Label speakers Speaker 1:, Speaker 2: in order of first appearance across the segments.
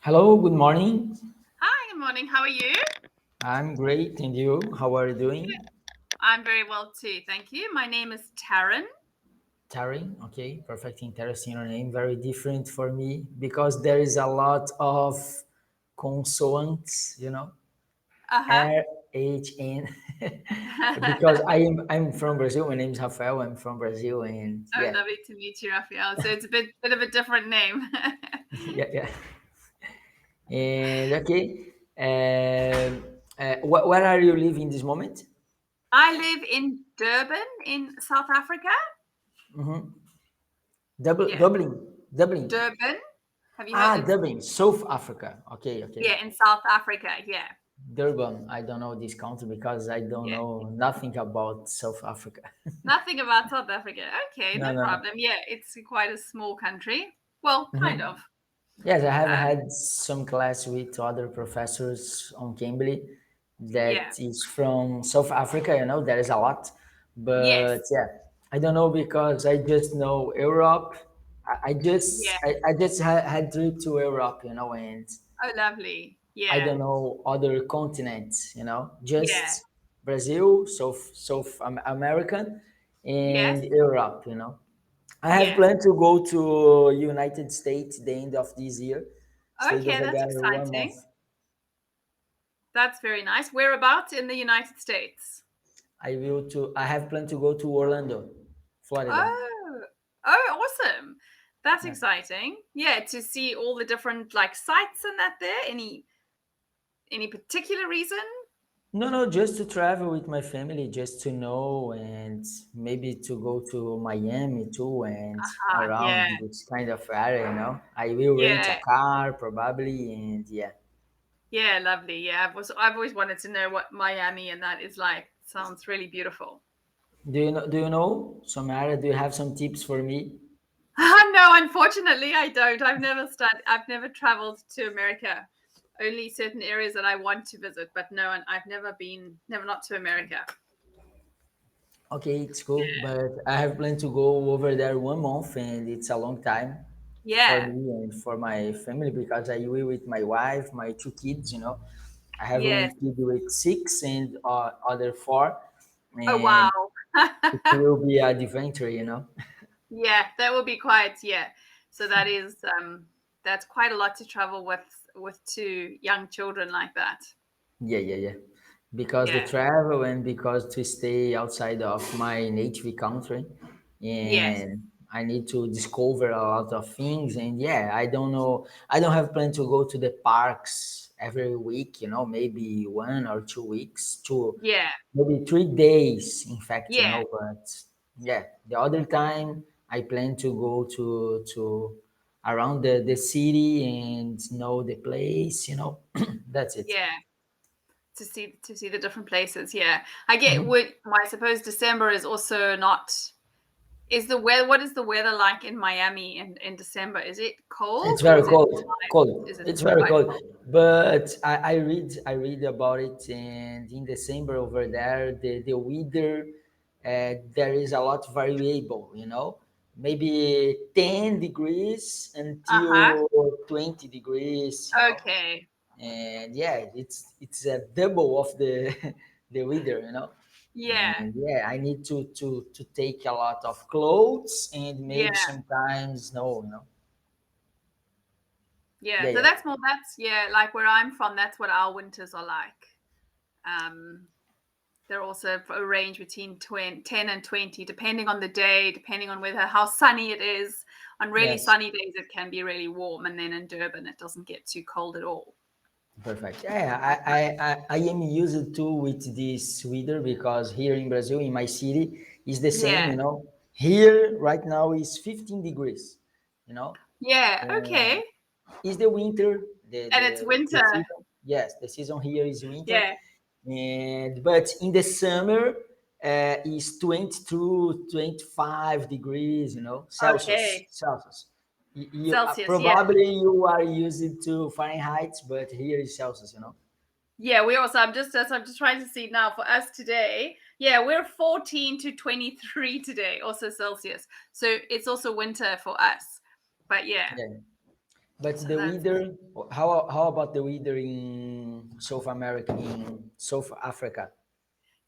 Speaker 1: Hello, good morning.
Speaker 2: Hi, good morning. How are you?
Speaker 1: I'm great, and you? How are you doing?
Speaker 2: I'm very well too, thank you. My name is Taryn.
Speaker 1: Taryn, okay, perfect, interesting your name. Very different for me because there is a lot of consonants,
Speaker 2: Uh-huh.
Speaker 1: R, H, N. Because I'm from Brazil. My name is Rafael. I'm from Brazil, and
Speaker 2: Oh,
Speaker 1: yeah,
Speaker 2: lovely to meet you, Raphael. So it's a bit of a different name.
Speaker 1: yeah, yeah. And okay, where are you living this moment?
Speaker 2: I live in Durban in South Africa. Yeah.
Speaker 1: Dublin, Dublin.
Speaker 2: Durban. Have you heard
Speaker 1: Ah,
Speaker 2: it's
Speaker 1: Dublin, South Africa. Okay, okay.
Speaker 2: yeah, in South Africa. Yeah.
Speaker 1: Durban, I don't know this country because I don't
Speaker 2: Yeah.
Speaker 1: know nothing about South Africa.
Speaker 2: Nothing about South Africa. Okay,
Speaker 1: No,
Speaker 2: no
Speaker 1: no.
Speaker 2: problem. Yeah, it's quite a small country. Well, kind of.
Speaker 1: Yes, I have
Speaker 2: Um,
Speaker 1: had some class with other professors on Cambly that
Speaker 2: yeah.
Speaker 1: is from South Africa, there is a lot. But
Speaker 2: Yes.
Speaker 1: yeah, I don't know because I just know Europe.
Speaker 2: Yeah.
Speaker 1: I just had trip to Europe, and
Speaker 2: Oh, lovely.
Speaker 1: I
Speaker 2: Yeah.
Speaker 1: don't know other continents,
Speaker 2: Yeah.
Speaker 1: just Brazil, American,
Speaker 2: Yes.
Speaker 1: and Europe, I have
Speaker 2: Yeah.
Speaker 1: planned to go to United States the end of this year, stayed
Speaker 2: Okay,
Speaker 1: over
Speaker 2: that's
Speaker 1: there 1 month.
Speaker 2: exciting. That's very nice. Whereabouts in the United States?
Speaker 1: I have planned to go to Orlando, Florida.
Speaker 2: Oh, oh, awesome. That's
Speaker 1: Yeah.
Speaker 2: exciting. Yeah, to see all the different like sites and that there. Any particular reason?
Speaker 1: No, no, just to travel with my family, just to know, and maybe to go to Miami too, and
Speaker 2: Ah,
Speaker 1: around
Speaker 2: yeah.
Speaker 1: this kind of area, I will rent a
Speaker 2: Yeah.
Speaker 1: car probably, and yeah.
Speaker 2: Yeah, lovely. Yeah, I've always wanted to know what Miami and that is like. Sounds really beautiful.
Speaker 1: Do you know some area? Do you have some tips for me?
Speaker 2: No, unfortunately, I don't. I've never traveled to America. Only certain areas that I want to visit, but no, and I've never not to America.
Speaker 1: Okay, it's cool, but I have planned to go over there 1 month, and it's a long time for
Speaker 2: Yeah.
Speaker 1: me and for my family because I will with my wife, my two kids. I have one
Speaker 2: Yes.
Speaker 1: kid with 6 and other 4,
Speaker 2: Oh, wow.
Speaker 1: and it will be an adventure.
Speaker 2: Yeah, that will be quite, yeah. So that's quite a lot to travel with two young children like that.
Speaker 1: Yeah, yeah, yeah. Because the
Speaker 2: Yeah.
Speaker 1: travel and because to stay outside of my native country,
Speaker 2: Yes.
Speaker 1: and I need to discover a lot of things. And yeah, I don't know. I don't have plan to go to the parks every week. Maybe 1 or 2 weeks,
Speaker 2: Yeah.
Speaker 1: maybe 3 days. In fact,
Speaker 2: Yeah.
Speaker 1: But yeah, the other time I plan to go to around the city and know the place. That's it.
Speaker 2: Yeah. To see the different places. Yeah. I get what I suppose December is also not is the weather what is the weather like in Miami in December? Is it
Speaker 1: It's
Speaker 2: cold or
Speaker 1: very
Speaker 2: is it
Speaker 1: cold, cold.
Speaker 2: is it
Speaker 1: It's very
Speaker 2: quite
Speaker 1: cold.
Speaker 2: cold?
Speaker 1: But I read about it, and in December over there, the weather, there is a lot variable. Maybe 10 degrees
Speaker 2: Uh-huh.
Speaker 1: until 20 degrees.
Speaker 2: Okay.
Speaker 1: And yeah, it's a double of the the weather.
Speaker 2: Yeah.
Speaker 1: And yeah, I need to take a lot of clothes and maybe
Speaker 2: Yeah.
Speaker 1: sometimes no.
Speaker 2: Yeah.
Speaker 1: Yeah,
Speaker 2: So
Speaker 1: yeah.
Speaker 2: that's yeah, like where I'm from, that's what our winters are like. Um they're also a range between 10 and 20, depending on the day, depending on whether how sunny it is. On really
Speaker 1: Yes,
Speaker 2: sunny days, it can be really warm, and then in Durban, it doesn't get too cold at all.
Speaker 1: perfect. Yeah,
Speaker 2: Quite
Speaker 1: I am used to with this weather because here in Brazil, in my city, is the
Speaker 2: nice.
Speaker 1: same.
Speaker 2: Yeah,
Speaker 1: Here right now is 15 degrees. You know,
Speaker 2: yeah,
Speaker 1: and
Speaker 2: okay.
Speaker 1: is the winter. The,
Speaker 2: And it's
Speaker 1: the the
Speaker 2: winter.
Speaker 1: season. Yes, the season here is winter,
Speaker 2: Yeah,
Speaker 1: and but in the summer is 22, 25 degrees. Celsius,
Speaker 2: okay.
Speaker 1: Celsius.
Speaker 2: Celsius, yeah.
Speaker 1: Probably you are used to Fahrenheit, but here is Celsius.
Speaker 2: Yeah, we also, I'm just trying to see now for us today. Yeah, we're 14 to 23 today, also Celsius. So it's also winter for us. But yeah,
Speaker 1: Yeah. But
Speaker 2: So
Speaker 1: the
Speaker 2: that's
Speaker 1: weather, how about the weather in South America, in South Africa?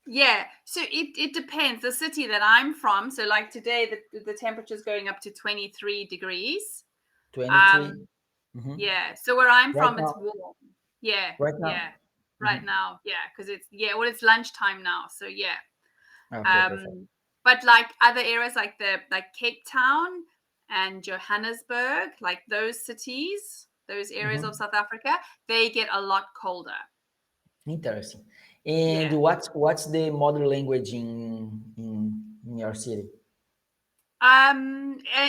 Speaker 2: yeah. So it depends. The city that I'm from, so like today, the temperature's going up to 23 degrees.
Speaker 1: 23.
Speaker 2: Um,
Speaker 1: Hmm.
Speaker 2: yeah. So where I'm
Speaker 1: Right
Speaker 2: from, it's
Speaker 1: now,
Speaker 2: warm. Yeah,
Speaker 1: right now.
Speaker 2: yeah.
Speaker 1: Hmm.
Speaker 2: Right now, yeah, because it's well, it's lunchtime now, so yeah.
Speaker 1: Okay, perfect.
Speaker 2: Um, but like other areas like the like Cape Town and Johannesburg, like those cities, those areas of
Speaker 1: Hmm.
Speaker 2: South Africa, they get a lot colder.
Speaker 1: Interesting. And
Speaker 2: Yeah.
Speaker 1: what's the mother language in your city?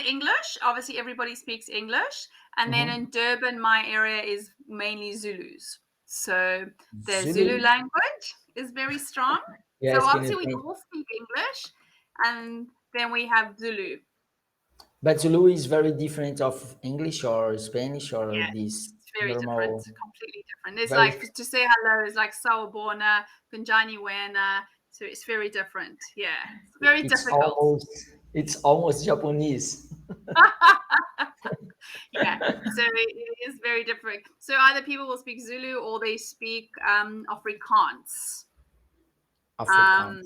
Speaker 2: English. Obviously, everybody speaks English, and then
Speaker 1: Hmm.
Speaker 2: in Durban, my area is mainly Zulus. So the
Speaker 1: Zulu.
Speaker 2: Zulu language is very strong. So
Speaker 1: Yes, can you
Speaker 2: obviously, we
Speaker 1: think?
Speaker 2: all speak English, and then we have Zulu.
Speaker 1: But Zulu is very different of English or Spanish or
Speaker 2: Yes,
Speaker 1: this
Speaker 2: it's very different,
Speaker 1: normal,
Speaker 2: completely different. It's
Speaker 1: very.
Speaker 2: like to say hello is like sawubona, kunjani wena. So it's very different. Yeah, it's very
Speaker 1: It's
Speaker 2: difficult.
Speaker 1: almost it's almost Japanese.
Speaker 2: Yeah, so it is very different. So either people will speak Zulu or they speak Afrikaans.
Speaker 1: Afrikaans.
Speaker 2: Um,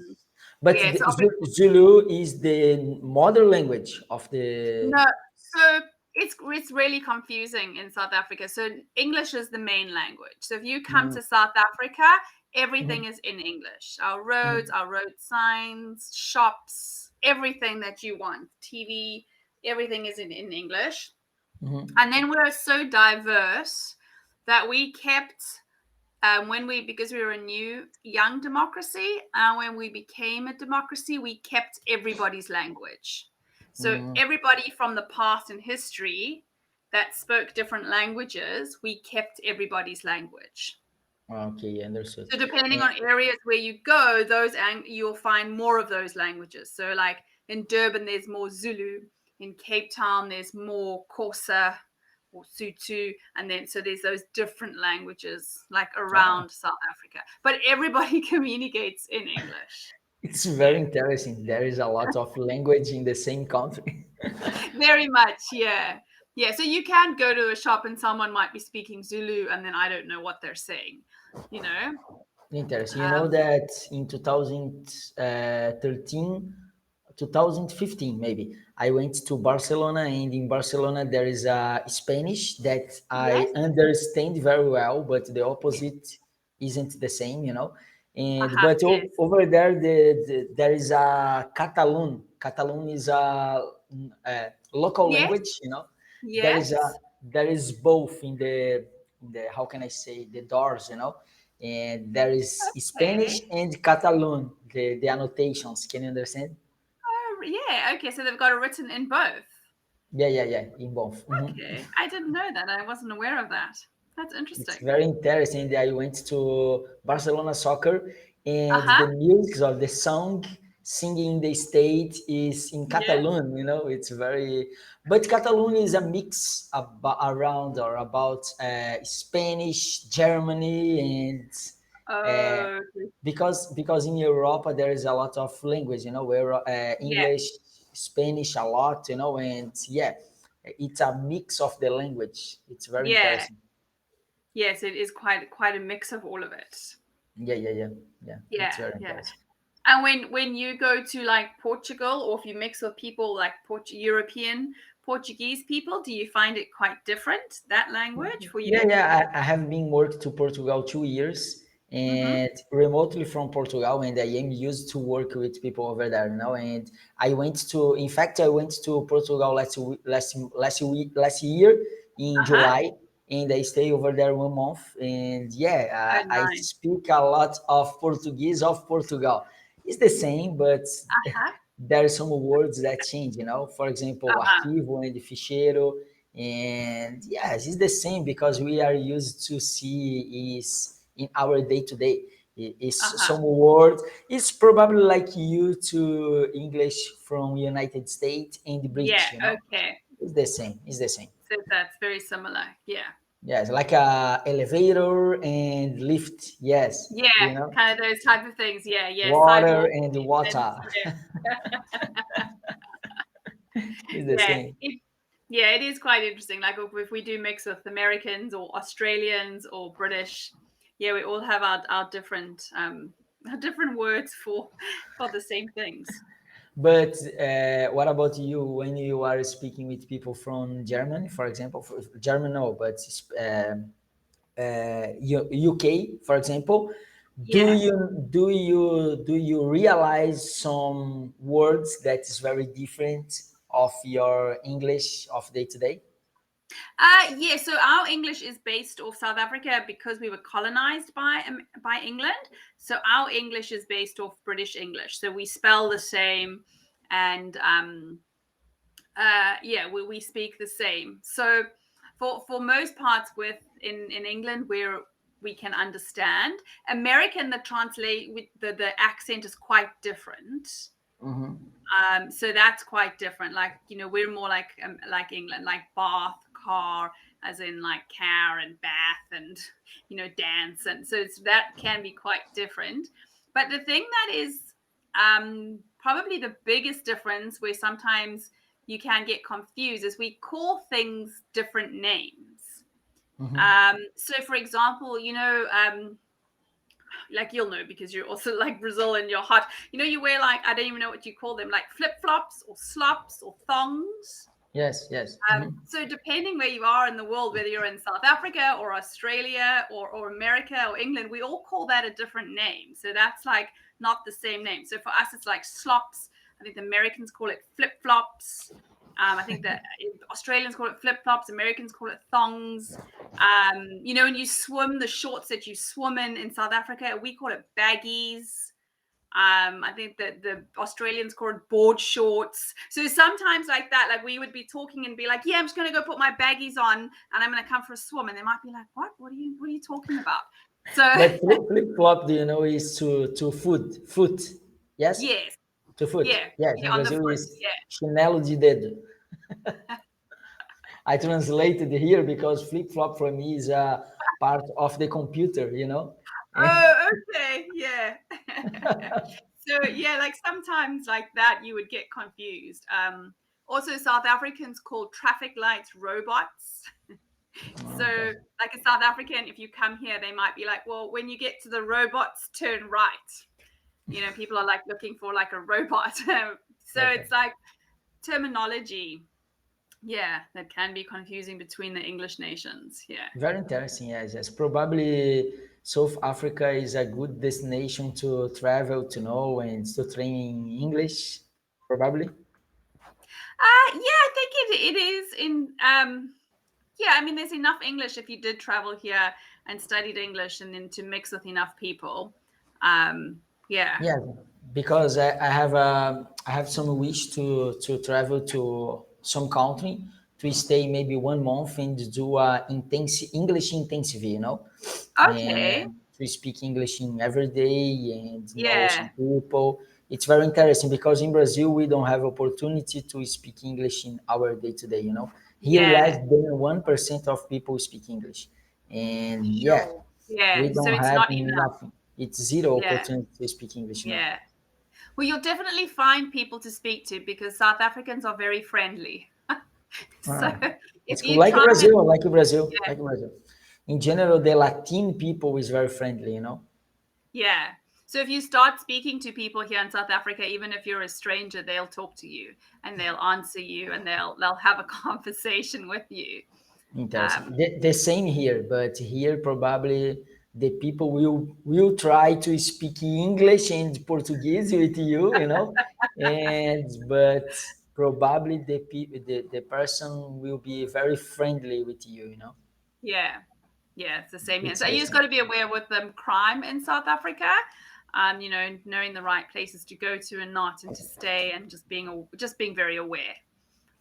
Speaker 1: But
Speaker 2: yeah,
Speaker 1: the
Speaker 2: so Afrikaans.
Speaker 1: Zulu is the mother language of the.
Speaker 2: No, so it's really confusing in South Africa. So English is the main language. So if you come
Speaker 1: Mm,
Speaker 2: to South Africa, everything
Speaker 1: mhm,
Speaker 2: is in English. Our roads,
Speaker 1: mhm,
Speaker 2: our road signs, shops, everything that you want, TV, everything is in English.
Speaker 1: mhm,
Speaker 2: And then we're so diverse that we kept when we because we were a new young democracy, and when we became a democracy, we kept everybody's language. So
Speaker 1: mm.
Speaker 2: everybody from the past and history that spoke different languages, we kept everybody's language.
Speaker 1: Okay, understood.
Speaker 2: So depending
Speaker 1: And,
Speaker 2: on areas where you go, you'll find more of those languages. So like in Durban, there's more Zulu. In Cape Town, there's more Xhosa or Sotho, and then so there's those different languages like
Speaker 1: ah,
Speaker 2: around South Africa. But everybody communicates in English.
Speaker 1: it's
Speaker 2: Yeah,
Speaker 1: very interesting. There is a lot of language in the same country.
Speaker 2: very much. Yeah, yeah. So you can go to a shop and someone might be speaking Zulu, and then I don't know what they're saying. You know.
Speaker 1: Interesting. You know
Speaker 2: Um,
Speaker 1: that in 2013, 2015 maybe, I went to Barcelona, and in Barcelona there is a Spanish that I
Speaker 2: yes.
Speaker 1: understand very well, but the
Speaker 2: Yes.
Speaker 1: opposite isn't the same, you know.
Speaker 2: Uh
Speaker 1: And
Speaker 2: huh.
Speaker 1: but
Speaker 2: Yes.
Speaker 1: over there, there is a Catalan. Catalan is a local
Speaker 2: Yes.
Speaker 1: language, you know. There is a
Speaker 2: Yes.
Speaker 1: there is both in the how can I say, the doors, you know, and there is Spanish
Speaker 2: Okay.
Speaker 1: and Catalan, the annotations. Can you understand?
Speaker 2: Oh, yeah. Okay. So they've got it written in both.
Speaker 1: Yeah, yeah, yeah, in both. Mhm.
Speaker 2: Okay. I didn't know that. I wasn't aware of that. That's
Speaker 1: It's
Speaker 2: interesting.
Speaker 1: very interesting. I went to Barcelona soccer,
Speaker 2: Uh
Speaker 1: and
Speaker 2: huh.
Speaker 1: the music of the song singing in the state is in
Speaker 2: Yeah.
Speaker 1: Catalan. You know, it's very. But Catalan is a mix around or about Spanish, Germany, and uh,
Speaker 2: Oh,
Speaker 1: because in Europe there is a lot of language, you know, where
Speaker 2: yeah.
Speaker 1: English, Spanish a lot, you know, and yeah, it's a mix of the language. It's very
Speaker 2: Yeah.
Speaker 1: interesting.
Speaker 2: Yes, it is quite a mix of all of it.
Speaker 1: Yeah, yeah, yeah, yeah. It's
Speaker 2: Yeah.
Speaker 1: very
Speaker 2: Yeah.
Speaker 1: interesting.
Speaker 2: And when you go to like Portugal, or if you mix with people like European Portuguese people, do you find it quite different that language for you?
Speaker 1: Yeah, yeah. I have been worked to Portugal 2 years
Speaker 2: Mm-hmm.
Speaker 1: and remotely from Portugal, and I am used to work with people over there, you know. And in fact, I went to Portugal last year in
Speaker 2: Uh huh.
Speaker 1: July, and I stay over there 1 month. And
Speaker 2: Oh,
Speaker 1: yeah, I
Speaker 2: nice.
Speaker 1: speak a lot of Portuguese of Portugal. It's the same, but
Speaker 2: Uh huh.
Speaker 1: there are some words that change, you know. For example,
Speaker 2: Uh huh.
Speaker 1: arquivo and ficheiro. And yes, it's the same because we are used to see is in our day to day.
Speaker 2: Uh
Speaker 1: Is
Speaker 2: huh.
Speaker 1: some word. It's probably like you to English from United States and
Speaker 2: Yeah.
Speaker 1: British. You know,
Speaker 2: Okay.
Speaker 1: it's the same. It's the same.
Speaker 2: So that's very similar. Yeah.
Speaker 1: Yes, like a elevator and lift. Yes,
Speaker 2: Yeah.
Speaker 1: you know,
Speaker 2: Kind of those type of things. Yeah. Yeah.
Speaker 1: water
Speaker 2: Sidewalk
Speaker 1: and
Speaker 2: and
Speaker 1: water.
Speaker 2: yeah.
Speaker 1: It's the
Speaker 2: Yeah.
Speaker 1: same.
Speaker 2: Yeah, it is quite interesting. Like if we do mix with Americans or Australians or British, yeah, we all have our different our different words for the same things.
Speaker 1: But what about you when you are speaking with people from Germany, for example? For German, no, but UK, for example,
Speaker 2: Yeah.
Speaker 1: do you realize some words that is very different of your English of day to day?
Speaker 2: Yeah, so our English is based off South Africa because we were colonized by England. So our English is based off British English. So we spell the same, and yeah, we speak the same. So for most parts with in England, where we can understand American, the translate with the accent is quite different.
Speaker 1: Mm-hmm.
Speaker 2: So that's quite different. Like, we're more like England, like bath, car, as in like car and bath and dance, and so that can be quite different. But the thing that is probably the biggest difference, where sometimes you can get confused, is we call things different names.
Speaker 1: Mm-hmm.
Speaker 2: So for example, like you'll know because you're also like Brazil and you're hot. You wear, like, I don't even know what you call them, like flip flops or slops or thongs.
Speaker 1: Yes, yes. Mm-hmm.
Speaker 2: So depending where you are in the world, whether you're in South Africa or Australia or America or England, we all call that a different name. So that's like not the same name. So for us, it's like slops. I think the Americans call it flip flops. I think that Australians call it flip flops. Americans call it thongs. When you swim, the shorts that you swim in South Africa, we call it baggies. I think that the Australians call it board shorts. So sometimes like that, like we would be talking and be like, "Yeah, I'm just gonna go put my baggies on and I'm gonna come for a swim," and they might be like, "What? What are you talking about?" So
Speaker 1: But flip flop, do you know, is to foot. Yes,
Speaker 2: yes,
Speaker 1: to foot.
Speaker 2: yeah,
Speaker 1: Yes,
Speaker 2: yeah,
Speaker 1: in
Speaker 2: on the
Speaker 1: Brazil
Speaker 2: foot,
Speaker 1: is
Speaker 2: yeah.
Speaker 1: chinelo de dedo. I translated here because flip flop for me is a part of the computer, you know.
Speaker 2: Oh, okay, yeah. So yeah, like sometimes like that you would get confused. Also, South Africans call traffic lights robots. So,
Speaker 1: Okay.
Speaker 2: like a South African, if you come here, they might be like, "Well, when you get to the robots, turn right." People are like looking for like a robot. So it's
Speaker 1: Perfect.
Speaker 2: like terminology, yeah, that can be confusing between the English nations. Yeah.
Speaker 1: Very interesting. Yes, yes. Probably South Africa is a good destination to travel to know and to train English. Probably.
Speaker 2: Yeah, I think it is in yeah, I mean there's enough English if you did travel here and studied English and then to mix with enough people. Yeah.
Speaker 1: Yeah, because I have some wish to travel to some country to stay maybe 1 month and do a intensive English intensive, you know,
Speaker 2: Okay.
Speaker 1: and to speak English in every day and know
Speaker 2: Yeah.
Speaker 1: some people. It's very interesting because in Brazil we don't have opportunity to speak English in our day to day. You know, here less
Speaker 2: Yeah.
Speaker 1: than 1% of people speak English, and yeah,
Speaker 2: Sure. Yeah.
Speaker 1: we
Speaker 2: So
Speaker 1: don't
Speaker 2: it's
Speaker 1: have
Speaker 2: not enough.
Speaker 1: nothing. It's zero
Speaker 2: Yeah.
Speaker 1: opportunity to speak English now.
Speaker 2: Yeah. Well, you'll definitely find people to speak to because South Africans are very friendly. So
Speaker 1: Ah,
Speaker 2: if
Speaker 1: it's cool.
Speaker 2: you try and
Speaker 1: Like Brazil. In general, the Latin people is very friendly, you know.
Speaker 2: yeah. So if you start speaking to people here in South Africa, even if you're a stranger, they'll talk to you and they'll answer you and they'll have a conversation with you.
Speaker 1: Interesting.
Speaker 2: Um,
Speaker 1: The same here, but here probably the people will try to speak English and Portuguese with you, you know, and but probably the person will be very friendly with you, you know.
Speaker 2: yeah, yeah, it's the same here.
Speaker 1: It's
Speaker 2: So
Speaker 1: the
Speaker 2: you just got
Speaker 1: same.
Speaker 2: to be aware with crime in South Africa. Knowing the right places to go to and not, and to stay, and just being very aware.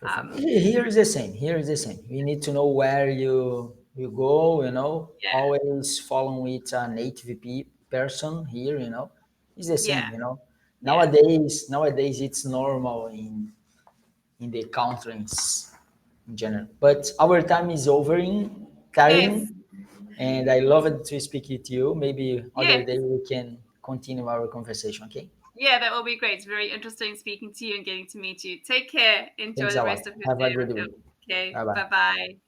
Speaker 1: Perfect.
Speaker 2: Um,
Speaker 1: Here is the same. Here is the same. You need to know where you go. You know,
Speaker 2: yeah,
Speaker 1: always follow with a native person here. You know, it's the
Speaker 2: yeah,
Speaker 1: same. You know,
Speaker 2: yeah.
Speaker 1: nowadays it's normal in the countries in general. But our time is over in
Speaker 2: Yes,
Speaker 1: Karen, and I love it to speak with you. Maybe other
Speaker 2: yes,
Speaker 1: day we can continue our conversation. Okay.
Speaker 2: yeah. That will be great. It's very interesting speaking to you and getting to meet you. Take care. Enjoy
Speaker 1: Thanks a
Speaker 2: the
Speaker 1: lot.
Speaker 2: rest of your
Speaker 1: Have a
Speaker 2: day,
Speaker 1: good
Speaker 2: Raquel.
Speaker 1: week.
Speaker 2: Okay.
Speaker 1: Bye
Speaker 2: Bye
Speaker 1: bye.
Speaker 2: bye.